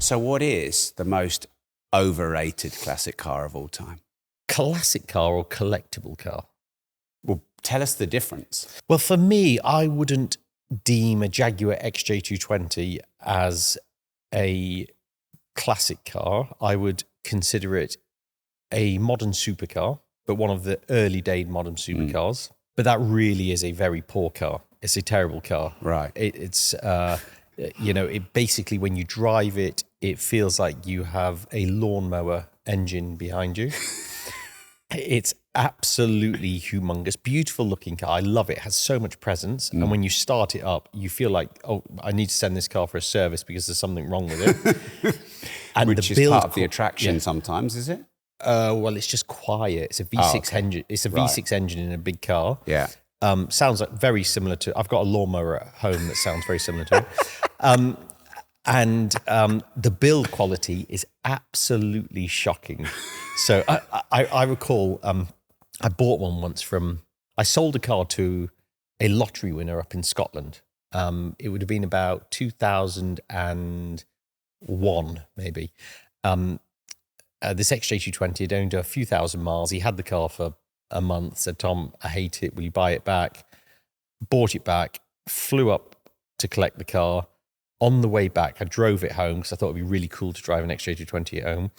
So what is the most overrated classic car of all time? Classic car or collectible car? Well, tell us the difference. Well, for me, I wouldn't deem a Jaguar XJ220 as a classic car. I would consider it a modern supercar, but one of the early day modern supercars. But that really is a very poor car. It's a terrible car. Right. It's it basically, when you drive it, it feels like you have a lawnmower engine behind you. It's absolutely humongous, beautiful looking car. I love it. It has so much presence. And when you start it up, you feel like, oh, I need to send this car for a service because there's something wrong with it. And Which is part of the attraction sometimes, is it? Well, it's just quiet. It's a V6 engine. It's a V6 engine in a big car. Yeah. Sounds like very similar to, I've got a lawnmower at home that sounds very similar to it. And the build quality is absolutely shocking. So I recall I bought one once I sold a car to a lottery winner up in Scotland. It would have been about 2001, maybe. This XJ220 had only done a few thousand miles. He had the car for a month, said, Tom, I hate it. Will you buy it back? Bought it back, flew up to collect the car. On the way back, I drove it home because I thought it'd be really cool to drive an XJ220 at home.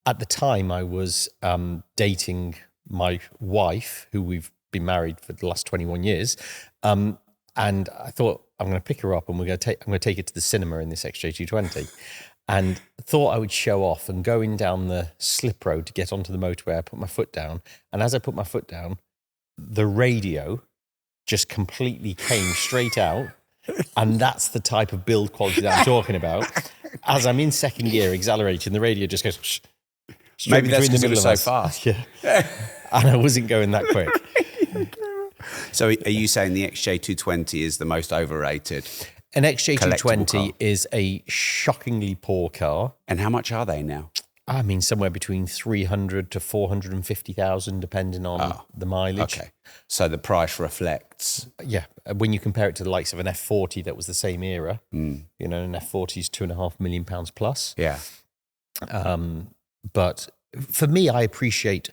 At the time, I was dating my wife, who we've been married for the last 21 years. And I thought, I'm going to pick her up and I'm going to take her to the cinema in this XJ220. And thought I would show off, and going down the slip road to get onto the motorway, I put my foot down. And as I put my foot down, the radio just completely came straight out. And that's the type of build quality that I'm talking about. As I'm in second gear accelerating, the radio just goes Maybe that's because it was so fast. Yeah. And I wasn't going that quick. So are you saying the XJ220 is the most overrated? An XJ220 is a shockingly poor car. And how much are they now? I mean, somewhere between 300 to 450,000, depending on the mileage. Okay. So the price reflects. Yeah. When you compare it to the likes of an F40 that was the same era, an F40 is £2.5 million plus. Yeah. But for me, I appreciate,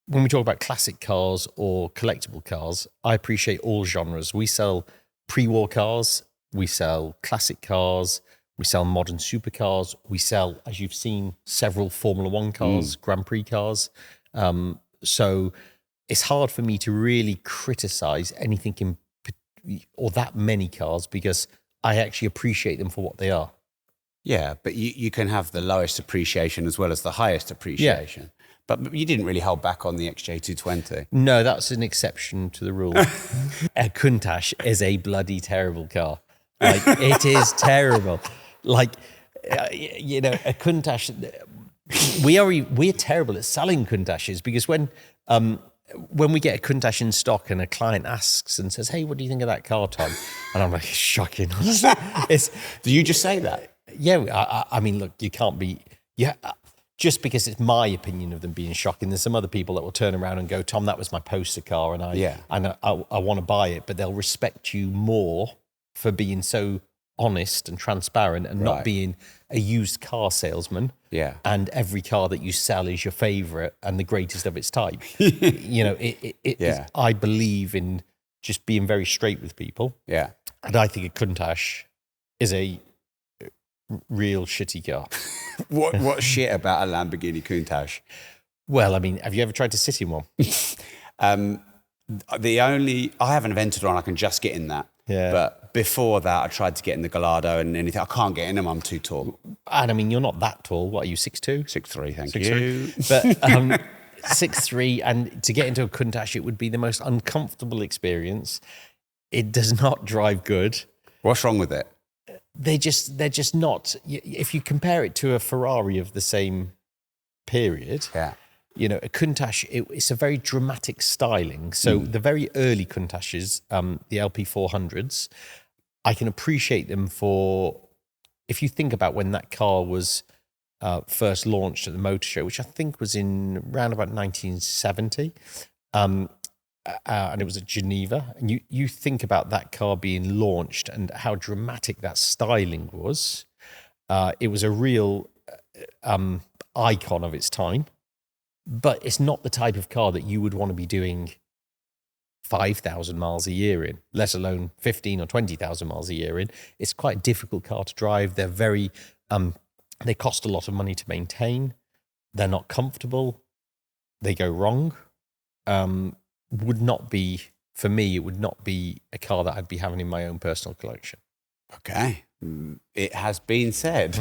when we talk about classic cars or collectible cars, I appreciate all genres. We sell pre-war cars, we sell classic cars, we sell modern supercars, we sell, as you've seen, several Formula One cars, Grand Prix cars. So it's hard for me to really criticize anything or that many cars, because I actually appreciate them for what they are. Yeah, but you can have the lowest appreciation as well as the highest appreciation. Yeah. But you didn't really hold back on the XJ220. No, that's an exception to the rule. A Countach is a bloody terrible car. Like, it is terrible. Like, a Countach, we're terrible at selling Countaches, because when we get a Countach in stock and a client asks and says, hey, what do you think of that car, Tom? And I'm like, it's shocking. Do you just say that? Yeah, I mean, look, you can't be... Yeah, just because it's my opinion of them being shocking. There's some other people that will turn around and go, Tom, that was my poster car, and I want to buy it, but they'll respect you more for being so honest and transparent and not being a used car salesman. Yeah. And every car that you sell is your favorite and the greatest of its type. I believe in just being very straight with people. Yeah. And I think a Countach is a real shitty car. What shit about a Lamborghini Countach? Well, I mean, have you ever tried to sit in one? I haven't entered one. I can just get in that. Yeah. But before that, I tried to get in the Gallardo and anything. I can't get in them. I'm too tall. And I mean, you're not that tall. What are you, 6'2"? 6'3", thank 6'3". you. But 6'3", and to get into a Countach, it would be the most uncomfortable experience. It does not drive good. What's wrong with it? They're just not. If you compare it to a Ferrari of the same period, a Countach, it's a very dramatic styling. So the very early Countaches, the LP400s, I can appreciate them for, if you think about when that car was first launched at the motor show, which I think was in around about 1970, and it was at Geneva. And you think about that car being launched and how dramatic that styling was. It was a real icon of its time, but it's not the type of car that you would want to be doing 5,000 miles a year in, let alone 15 or 20,000 miles a year in. It's quite a difficult car to drive. They're very, they cost a lot of money to maintain. They're not comfortable. They go wrong. Would not be, for me, it would not be a car that I'd be having in my own personal collection. Okay. It has been said.